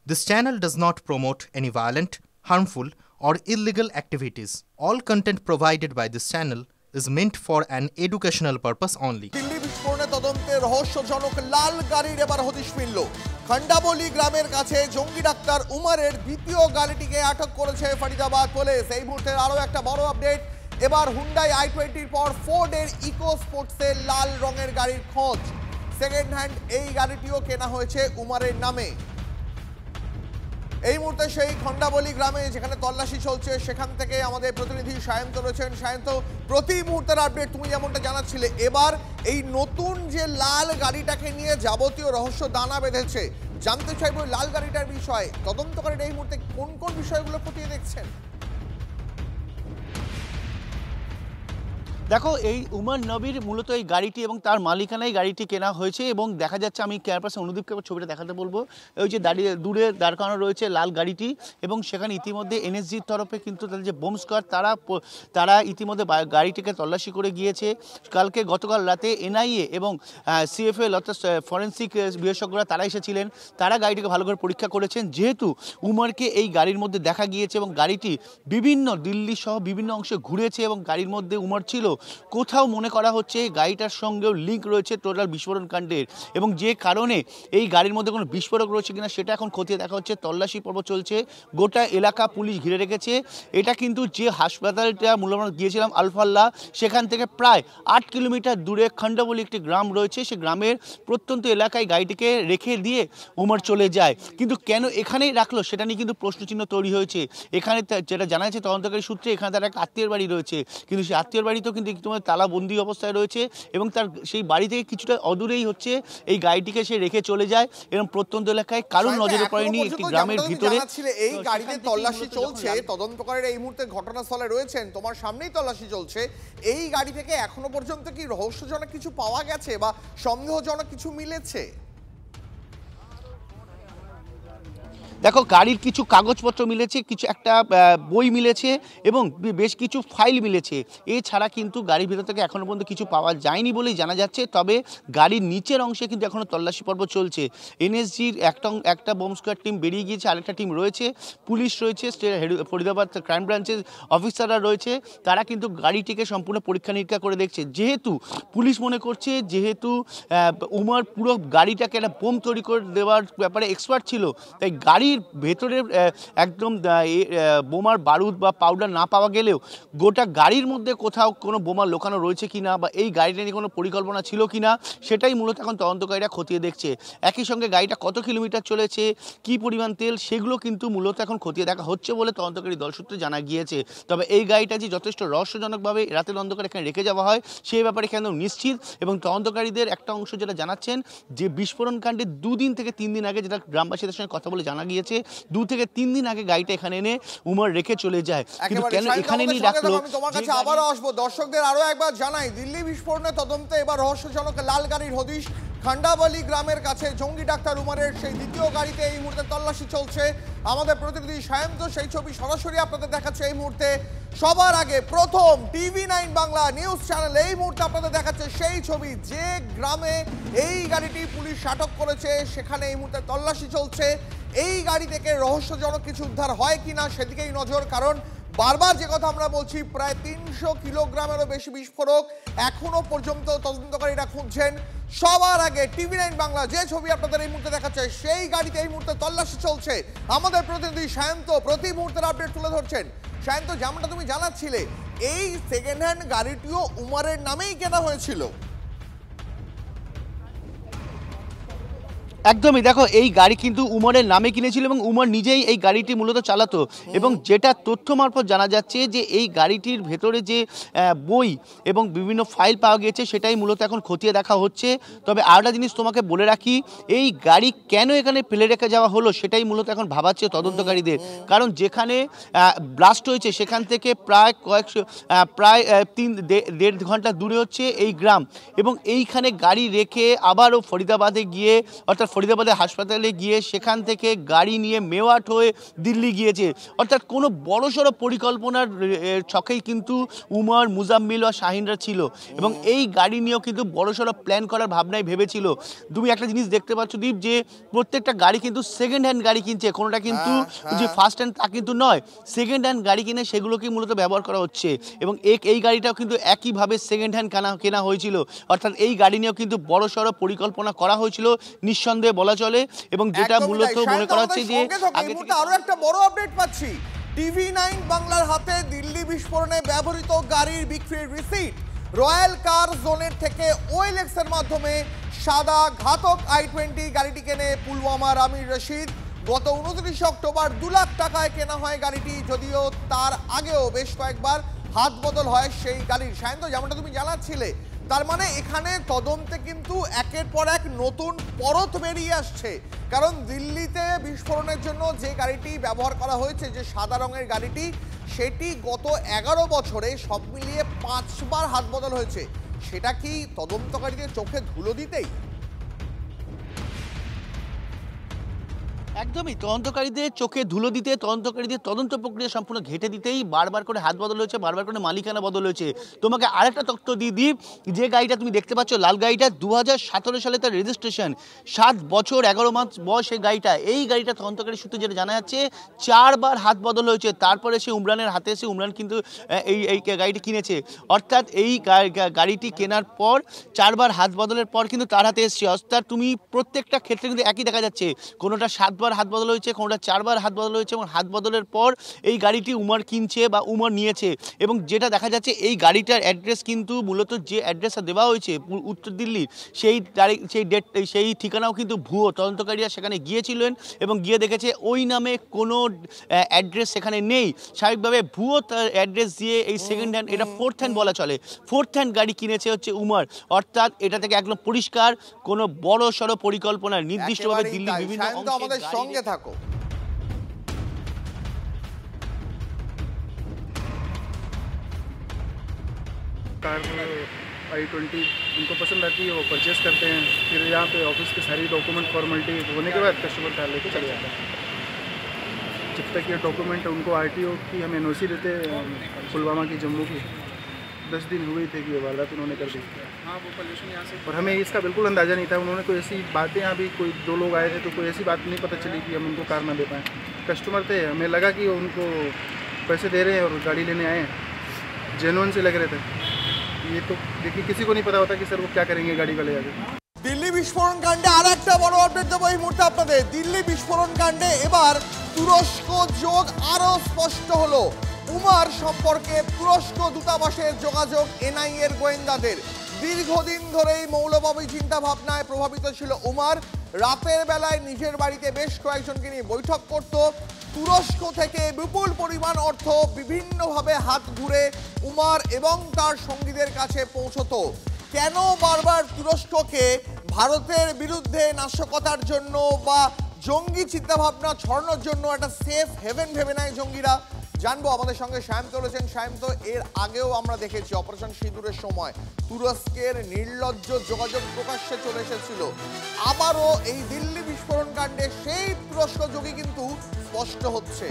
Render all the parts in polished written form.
This channel does not promote any violent, harmful, or illegal activities. All content provided by this channel is meant for an educational purpose only. Delhi বিস্ফোরণে তদন্তে রহস্যজনক লাল গাড়ির এবার হদিশ মিলল। খন্ডাবলি গ্রামের কাছে জঙ্গি ডাক্তার উমারের দ্বিতীয় গাড়িটিকে আটক করেছে ফরিদাবাদ পুলিশ। এই মুহূর্তের আরও একটা বড় আপডেট, এবার হুন্ডাই i20 পর ফোর্ডের ইকো স্পোর্টসের লাল রঙের গাড়ির খোঁজ। সেকেন্ড হ্যান্ড এই গাড়িটিও কেনা হয়েছে উমারের নামে। এই মুহূর্তে সেই খন্ডাবলি গ্রামে যেখানে তল্লাশি চলছে সেখান থেকে আমাদের প্রতিনিধি সায়ন্ত রয়েছেন। সায়ন্ত, প্রতি মুহূর্তের আপডেট তুমি যেমনটা জানাচ্ছিলে, এবার এই নতুন যে লাল গাড়িটাকে নিয়ে যাবতীয় রহস্য দানা বেঁধেছে। জানতে চাইব লাল গাড়িটার বিষয়ে, তদন্তকারীরা এই মুহূর্তে কোন কোন বিষয়গুলো খতিয়ে দেখছেন? দেখো, এই উমর নবীর মূলত এই গাড়িটি এবং তার মালিকানায় গাড়িটি কেনা হয়েছে এবং দেখা যাচ্ছে, আমি ক্যামেরাপার্সন অনুদীপকে ছবিটা দেখাতে বলবো, ওই যে দাঁড়িয়ে দূরে দাঁড় করানো রয়েছে লাল গাড়িটি এবং সেখানে ইতিমধ্যে এনএসজির তরফে কিন্তু তাদের যে বোম স্কোয়াড তারা ইতিমধ্যে গাড়িটিকে তল্লাশি করে গিয়েছে। গতকাল রাতে এনআইএ এবং সিএফএল অর্থাৎ ফরেন্সিক বিশেষজ্ঞরা তারা এসেছিলেন, তারা গাড়িটিকে ভালো করে পরীক্ষা করেছেন। যেহেতু উমরকে এই গাড়ির মধ্যে দেখা গিয়েছে এবং গাড়িটি বিভিন্ন দিল্লি সহ বিভিন্ন অংশে ঘুরেছে এবং গাড়ির মধ্যে উমর ছিল, কোথাও মনে করা হচ্ছে গাড়িটার সঙ্গেও লিঙ্ক রয়েছে টোটাল বিস্ফোরণ কাণ্ডের এবং যে কারণে এই গাড়ির মধ্যে কোনো বিস্ফোরক রয়েছে কিনা সেটা এখন খতিয়ে দেখা হচ্ছে। তল্লাশি পর্ব চলছে, গোটা এলাকা পুলিশ ঘিরে রেখেছে। এটা কিন্তু যে হাসপাতালটা মূলত গিয়েছিলাম আলফাল্লা, সেখান থেকে প্রায় 8 কিলোমিটার দূরে খন্ডাবলি একটি গ্রাম রয়েছে, সে গ্রামের প্রত্যন্ত এলাকায় গাড়িটিকে রেখে দিয়ে উমর চলে যায়। কিন্তু কেন এখানেই রাখলো সেটা নিয়ে কিন্তু প্রশ্নচিহ্ন তৈরি হয়েছে। এখানে যেটা জানা যাচ্ছে তদন্তকারী সূত্রে, এখানে তার একটা আত্মীয়ের বাড়ি রয়েছে, কিন্তু সেই আত্মীয়ের বাড়িতেও কিন্তু তোমার তালাবন্দি অবস্থায় রয়েছে এবং তার সেই বাড়ি থেকে কিছুটা অদূরেই হচ্ছে এই গাড়িটিকে সে রেখে চলে যায় এবং প্রত্যন্ত এলাকায় কারোর নজরে পড়েনি একটি গ্রামের ভিতরে। এই গাড়িতে তল্লাশি চলছে, তদন্তকারীরা এই মুহূর্তে ঘটনাস্থলে রয়েছেন, তোমার সামনেই তল্লাশি চলছে। এই গাড়ি থেকে এখনো পর্যন্ত কি রহস্যজনক কিছু পাওয়া গেছে বা সন্দেহজনক কিছু মিলেছে? দেখো, গাড়ির কিছু কাগজপত্র মিলেছে, কিছু একটা বই মিলেছে এবং বেশ কিছু ফাইল মিলেছে। এছাড়া কিন্তু গাড়ির ভিতর থেকে এখনও পর্যন্ত কিছু পাওয়া যায়নি বলেই জানা যাচ্ছে। তবে গাড়ির নিচের অংশে কিন্তু এখনও তল্লাশি পর্ব চলছে। এনএসজির একটা বোম স্কোয়াড টিম বেরিয়ে গিয়েছে, আরেকটা টিম রয়েছে, পুলিশ রয়েছে, ফরিদাবাদ ক্রাইম ব্রাঞ্চের অফিসাররা রয়েছে, তারা কিন্তু গাড়িটিকে সম্পূর্ণ পরীক্ষা নিরীক্ষা করে দেখছে। যেহেতু পুলিশ মনে করছে, যেহেতু উমর পুরো গাড়িটাকে একটা বোম তৈরি করে দেওয়ার ব্যাপারে এক্সপার্ট ছিল, তাই গাড়ির ভেতরে একদম বোমার বারুদ বা পাউডার না পাওয়া গেলেও গোটা গাড়ির মধ্যে কোথাও কোনো বোমা লোকানো রয়েছে কিনা বা এই গাড়িটা নিয়ে কোনো পরিকল্পনা ছিল কিনা সেটাই মূলত এখন তদন্তকারীরা খতিয়ে দেখছে। একই সঙ্গে গাড়িটা কত কিলোমিটার চলেছে, কি পরিমাণ তেল, সেগুলো কিন্তু মূলত এখন খতিয়ে দেখা হচ্ছে বলে তদন্তকারী দল সূত্রে জানা গিয়েছে। তবে এই গাড়িটা যে যথেষ্ট রহস্যজনকভাবে রাতের অন্ধকারে এখানে রেখে যাওয়া হয় সেই ব্যাপারে কেন নিশ্চিত এবং তদন্তকারীদের একটা অংশ যেটা জানাচ্ছেন যে বিস্ফোরণ কাণ্ডে 2 দিন থেকে 3 দিন আগে, যেটা গ্রামবাসীদের সঙ্গে কথা বলে জানা গিয়েছে, 2 থেকে 3 দিন আগে গাড়িটা এখানে এনে উমর রেখে চলে যায়। কিন্তু কেন এখানে নিয়ে রাখলো? আমি তোমার কাছে আবারও আসবো, দর্শকদের আরো একবার জানাই, দিল্লি বিস্ফোরণের তদন্তে এবার রহস্যজনক লাল গাড়ির হদিশ। খন্ডাবলি গ্রামের কাছে জঙ্গি ডাক্তার উমারের সেই দ্বিতীয় গাড়িতে এই মুহূর্তে তল্লাশি চলছে। আমাদের প্রতিনিধি সায়ন্ত সেই ছবি সরাসরি আপনাদের দেখাচ্ছে এই মুহূর্তে। সবার আগে প্রথম TV9 বাংলা নিউজ চ্যানেল এই মুহূর্তে আপনাদের দেখাচ্ছে সেই ছবি, যে গ্রামে এই গাড়িটি পুলিশ আটক করেছে সেখানে এই মুহূর্তে তল্লাশি চলছে। এই গাড়ি থেকে রহস্যজনক কিছু উদ্ধার হয় কিনা সেদিকেই নজর, কারণ বারবার যে কথা আমরা বলছি, প্রায় 300 কিলোগ্রামেরও বেশি বিস্ফোরক এখনো পর্যন্ত তদন্তকারীরা খুঁজছেন। সবার আগে TV9 বাংলা যে ছবি আপনাদের এই মুহূর্তে দেখাচ্ছে সেই গাড়িতে এই মুহূর্তে তল্লাশি চলছে। আমাদের প্রতিনিধি সায়ন্ত প্রতি মুহূর্তের আপডেট তুলে ধরছেন। সায়ন্ত, যেমনটা তুমি জানাচ্ছিলে, এই সেকেন্ড হ্যান্ড গাড়িটিও উমারের নামেই কেনা হয়েছিল। একদমই, দেখো, এই গাড়ি কিন্তু উমরের নামে কিনেছিল এবং উমর নিজেই এই গাড়িটি মূলত চালাতো এবং যেটা তথ্য মারফত জানা যাচ্ছে যে এই গাড়িটির ভেতরে যে বই এবং বিভিন্ন ফাইল পাওয়া গিয়েছে সেটাই মূলত এখন খতিয়ে দেখা হচ্ছে। তবে আরেকটা জিনিস তোমাকে বলে রাখি, এই গাড়ি কেন এখানে ফেলে রেখে যাওয়া হলো সেটাই মূলত এখন ভাবাচ্ছে তদন্তকারীদের। কারণ যেখানে ব্লাস্ট হয়েছে সেখান থেকে প্রায় 3-1.5 ঘন্টা দূরে হচ্ছে এই গ্রাম এবং এইখানে গাড়ি রেখে আবারও ফরিদাবাদে গিয়ে, অর্থাৎ ফরিদাবাদের হাসপাতালে গিয়ে সেখান থেকে গাড়ি নিয়ে মেওয়াট হয়ে দিল্লি গিয়েছে। অর্থাৎ কোনো বড়সড় পরিকল্পনার ছকেই কিন্তু উমর, মুজাম্মিল ও শাহিনরা ছিল এবং এই গাড়ি নিয়েও কিন্তু বড়সড় প্ল্যান করার ভাবনায় ভেবেছিল। তুমি একটা জিনিস দেখতে পাচ্ছ দীপ, যে প্রত্যেকটা গাড়ি কিন্তু সেকেন্ড হ্যান্ড গাড়ি কিনছে, কোনোটা কিন্তু যে ফার্স্ট হ্যান্ড তা কিন্তু নয়, সেকেন্ড হ্যান্ড গাড়ি কিনে সেগুলোকেই মূলত ব্যবহার করা হচ্ছে এবং এই গাড়িটাও কিন্তু একইভাবে সেকেন্ড হ্যান্ড কেনা হয়েছিল। অর্থাৎ এই গাড়ি নিয়েও কিন্তু বড়সড় পরিকল্পনা করা হয়েছিল নিঃসন্দেহে বলা চলে এবং যেটা মূলত মনে করা হচ্ছে যে আরো একটা বড় আপডেট পাচ্ছি, TV9 বাংলার হাতে দিল্লি বিস্ফোরণে ব্যবহৃত গাড়ির বিক্রির রিসিট। রয়্যাল কার জোনের থেকে OLX এর মাধ্যমে সাদা ঘাতক i20 গাড়িটি কেনে পুলওয়ামার আমির রশিদ। গত 29 অক্টোবর 2 লাখ টাকায় কেনা হয় গাড়িটি, যদিও তার আগেও বেশ কয়েকবার হাত বদল হয় সেই গাড়ির। সায়ন্ত, যেমনটা তুমি জানাচ্ছিলে, তার মানে এখানে তদন্তে কিন্তু একের পর এক নতুন পরত বেরিয়ে আসছে। কারণ দিল্লিতে বিস্ফোরণের জন্য যে গাড়িটি ব্যবহার করা হয়েছে, যে সাদা রঙের গাড়িটি, সেটি গত 11 বছরে সব মিলিয়ে 5 বার হাত বদল হয়েছে। সেটা কি তদন্তকারীদের চোখে ধুলো দিতেই? একদমই তদন্তকারীদের চোখে ধুলো দিতে, তদন্তকারীদের তদন্ত প্রক্রিয়া সম্পূর্ণ ঘেঁটে দিতেই বারবার করে হাত বদল হয়েছে, বারবার করে মালিকানা বদল হয়েছে। তোমাকে আরেকটা তথ্য দিয়ে দিই, যে গাড়িটা তুমি দেখতে পাচ্ছ লাল গাড়িটা 2017 সালে তার রেজিস্ট্রেশন, 7 বছর 11 মাস বয়স এই গাড়িটা। এই গাড়িটা তদন্তকারী সূত্রে যেটা জানা যাচ্ছে 4 বার হাত বদল হয়েছে, তারপরে সে উমরানের হাতে এসে উমরান কিন্তু এই গাড়িটি কিনেছে। অর্থাৎ এই গাড়িটি কেনার পর 4 বার হাত বদলের পর কিন্তু তার হাতে এসছে। অর্থাৎ তুমি প্রত্যেকটা ক্ষেত্রে কিন্তু একই দেখা যাচ্ছে, কোনোটা 7 বার হাত বদল হয়েছে, কোনোটা 4 বার হাত বদল হয়েছে এবং হাত বদলের পর এই গাড়িটি উমর কিনছে বা উমর নিয়েছে। এবং যেটা দেখা যাচ্ছে এই গাড়িটার অ্যাড্রেস কিন্তু মূলত যে অ্যাড্রেসটা দেওয়া হয়েছে উত্তর দিল্লির, সেই ঠিকানাও কিন্তু ভুয়ো। তদন্তকারীরা সেখানে গিয়েছিলেন এবং গিয়ে দেখেছে ওই নামে কোনো অ্যাড্রেস সেখানে নেই। স্বাভাবিকভাবে ভুয়ো অ্যাড্রেস দিয়ে এই সেকেন্ড হ্যান্ড, এটা 4th হ্যান্ড বলা চলে, 4th হ্যান্ড গাড়ি কিনেছে হচ্ছে উমর। অর্থাৎ এটা থেকে একদম পরিষ্কার কোনো বড় সড়ো পরিকল্পনা নির্দিষ্টভাবে দিল্লির বিভিন্ন আমাদের সঙ্গে থাকো। कार i20 उनको पसंद आती है, वो परचेस करते हैं, फिर यहाँ पे ऑफिस की सारी डॉक्यूमेंट फॉर्मेलिटी होने के बाद कस्टमर कार लेके चले जाते हैं। जब तक ये डॉक्यूमेंट उनको RTO की हम NOC देते पुलवामा की, जम्मू की, 10 दिन हुई थे कि ये वारदात उन्होंने कर दी। हाँ, वो पोल्यूशन यहाँ से, और हमें इसका बिल्कुल अंदाज़ा नहीं था। उन्होंने कोई ऐसी बातें, यहाँ भी कोई 2 लोग आए थे तो कोई ऐसी बात नहीं पता चली कि हम उनको कार ना दे पाएँ। कस्टमर थे, हमें लगा कि उनको पैसे दे रहे हैं और गाड़ी लेने आए हैं, जेन्युइन से लग रहे थे। ये तो देखिए किसी को नहीं पता होता कि सर वो क्या करेंगे गाड़ी वाले आगे। দিল্লি বিস্ফোরণ কাণ্ডে আর একটা বড় আপডেট দেবো এই মুহূর্তে আপনাদের। দিল্লি বিস্ফোরণ কাণ্ডে এবার তুরস্ক যোগ আরো স্পষ্ট হলো। উমর সম্পর্কে তুরস্ক দূতাবাসের যোগাযোগ NIA এর গোয়েন্দাদের। দীর্ঘদিন ধরেই মৌলবাদী চিন্তা ভাবনায় প্রভাবিত ছিল উমর। রাতের বেলায় নিজের বাড়িতে বেশ কয়েকজনকে নিয়ে বৈঠক করত। তুরস্ক থেকে বিপুল পরিমাণ অর্থ বিভিন্নভাবে হাত ঘুরে উমর এবং তার সঙ্গীদের কাছে পৌঁছতো। কেন বারবার তুরস্ককে ভারতের বিরুদ্ধে নাশকতার জন্য বা জঙ্গি চিন্তাভাবনা ছড়ানোর জন্য একটা সেফ হেভেন ভেবে নেয় জঙ্গিরা? জানবো। আমাদের সঙ্গে সায়ন্ত রয়েছেন। সায়ন্ত, এর আগেও আমরা দেখেছি অপারেশন সিঁদুরের সময় তুরস্কের নির্লজ্জ যোগাযোগ প্রকাশ্যে চলে এসেছিল। আবারও এই দিল্লি বিস্ফোরণ কাণ্ডে সেই তুরস্ক যোগী কিন্তু স্পষ্ট হচ্ছে।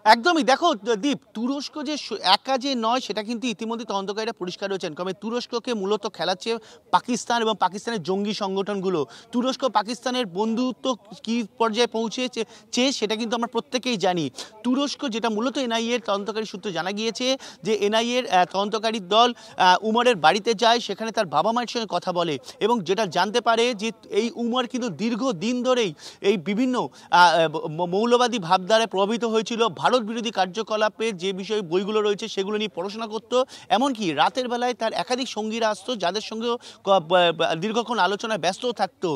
একদমই দেখো দীপ, তুরস্ক যে একা যে নয় সেটা কিন্তু ইতিমধ্যে তদন্তকারীরা পরিষ্কার হয়েছেন। কারণ তুরস্ককে মূলত খেলাচ্ছে পাকিস্তান এবং পাকিস্তানের জঙ্গি সংগঠনগুলো। তুরস্ক পাকিস্তানের বন্ধুত্ব কী পর্যায়ে পৌঁছেছে সেটা কিন্তু আমরা প্রত্যেকেই জানি। তুরস্ক যেটা মূলত NIA এর তদন্তকারী সূত্রে জানা গিয়েছে যে NIA এর তদন্তকারী দল উমরের বাড়িতে যায়, সেখানে তার বাবা মায়ের সঙ্গে কথা বলে এবং যেটা জানতে পারে যে এই উমর কিন্তু দীর্ঘদিন ধরেই এই বিভিন্ন মৌলবাদী ভাবধারায় প্রভাবিত হয়েছিল। ভারত বিরোধী কার্যকলাপের যে বিষয় বইগুলো রয়েছে সেগুলো নিয়ে পড়াশোনা করতো। এমনকি রাতের বেলায় তার একাধিক সঙ্গীরা আসতো, যাদের সঙ্গেও দীর্ঘক্ষণ আলোচনায় ব্যস্ত থাকতো।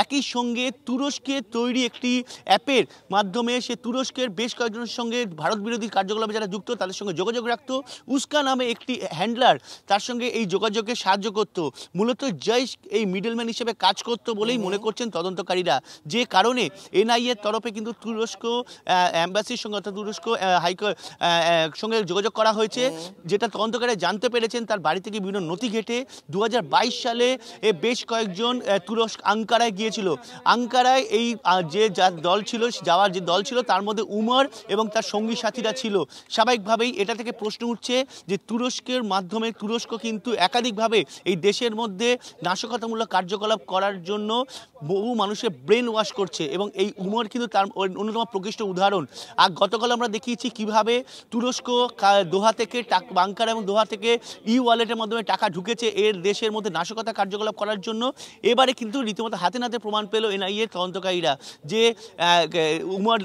একই সঙ্গে তুরস্কের তৈরি একটি অ্যাপের মাধ্যমে সে তুরস্কের বেশ কয়েকজনের সঙ্গে ভারত বিরোধী কার্যকলাপে যারা যুক্ত তাদের সঙ্গে যোগাযোগ রাখতো। উস্কা নামে একটি হ্যান্ডলার তার সঙ্গে এই যোগাযোগে সাহায্য করত। মূলত জৈশ এই মিডলম্যান হিসেবে কাজ করতো বলেই মনে করছেন তদন্তকারীরা। যে কারণে NIA এর তরফে কিন্তু তুরস্ক অ্যাম্বাসির সঙ্গে অর্থাৎ তুরস্ক তুরস্ক সঙ্গে যোগাযোগ করা হয়েছে, যেটা তদন্তকারীরা জানতে পেরেছেন তার বাড়ি থেকে বিভিন্ন নথি ঘেটে 2022 সালে বেশ কয়েকজন তুরস্ক আঙ্কারায় গিয়েছিল। আঙ্কারায় এই যে দল ছিল, যাওয়ার যে দল ছিল তার মধ্যে উমর এবং তার সঙ্গী সাথীরা ছিল। স্বাভাবিকভাবেই এটা থেকে প্রশ্ন উঠছে যে তুরস্কের মাধ্যমে তুরস্ক কিন্তু একাধিকভাবে এই দেশের মধ্যে নাশকতামূলক কার্যকলাপ করার জন্য বহু মানুষের ব্রেন ওয়াশ করছে এবং এই উমর কিন্তু তার অন্যতম প্রকৃষ্ট উদাহরণ। আর গতকাল আমরা দেখিয়েছি কিভাবে তুরস্ক দোহা থেকে আঙ্কারা এবং দোহা থেকে ওয়ালেটের মাধ্যমে টাকা ঢুকেছে এর দেশের মধ্যে নাশকতা কার্যকলাপ করার জন্য। এবারে কিন্তু রীতিমতো হাতে নাতে প্রমাণ পেল এনআইএ তদন্তকারীরা যে উমর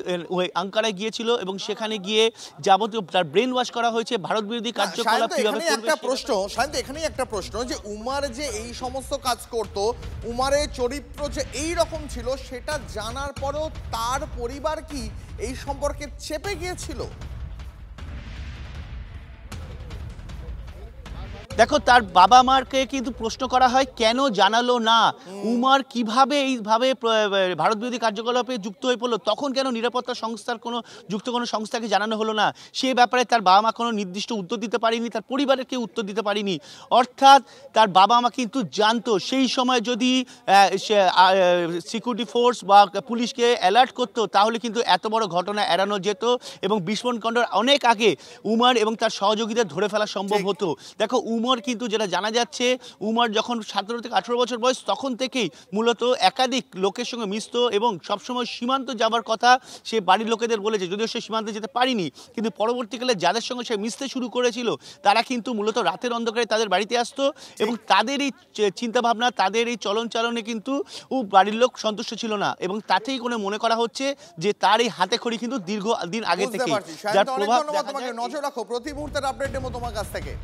আঙ্কারায় গিয়েছিল এবং সেখানে গিয়ে যাবতীয় তার ব্রেন ওয়াশ করা হয়েছে, ভারত বিরোধী কার্যকলাপ কিভাবে করবে। এখানেই একটা প্রশ্ন যে উমর যে এই সমস্ত কাজ করত, উমরের চরিত্র যে এই রকম ছিল সেটা জানার পরেও তার পরিবার কি এই সম্পর্কে চেপে গিয়েছিল? দেখো, তার বাবা মাকে কিন্তু প্রশ্ন করা হয় কেন জানালো না, উমর কিভাবে এইভাবে ভারত বিরোধী কার্যকলাপে যুক্ত হয়ে পড়লো, তখন কেন নিরাপত্তা সংস্থার কোনো সংস্থাকে জানানো হলো না। সে ব্যাপারে তার বাবা মা কোনো নির্দিষ্ট উত্তর দিতে পারেনি, তার পরিবারের কেউ উত্তর দিতে পারেনি। অর্থাৎ তার বাবা মা কিন্তু জানতো সেই সময় যদি সিকিউরিটি ফোর্স বা পুলিশকে অ্যালার্ট করতো তাহলে কিন্তু এত বড় ঘটনা এড়ানো যেত এবং বিস্ফোরণকাণ্ডের অনেক আগে উমর এবং তার সহযোগীদের ধরে ফেলা সম্ভব হতো। দেখো, উমর কিন্তু যেটা জানা যাচ্ছে, উমর যখন 17 থেকে 18 বছর বয়স তখন থেকেই মূলত একাধিক লোকের সঙ্গে মিশত এবং সবসময় সীমান্ত যাবার কথা সে বাড়ির লোকেদের বলেছে, যদিও সে সীমান্তে যেতে পারিনি, কিন্তু পরবর্তীকালে যাদের সঙ্গে সে মিশতে শুরু করেছিল তারা কিন্তু মূলত রাতের অন্ধকারে তাদের বাড়িতে আসতো এবং তাদের এই চিন্তাভাবনা, তাদের এই চলনে কিন্তু বাড়ির লোক সন্তুষ্ট ছিল না এবং তাতেই কোনো মনে করা হচ্ছে যে তার এই হাতে খড়ি কিন্তু দীর্ঘদিন আগে থেকে, যার প্রভাব নজর রাখো প্রতি মুহূর্তের আপডেট নেবো তোমার কাছ থেকে।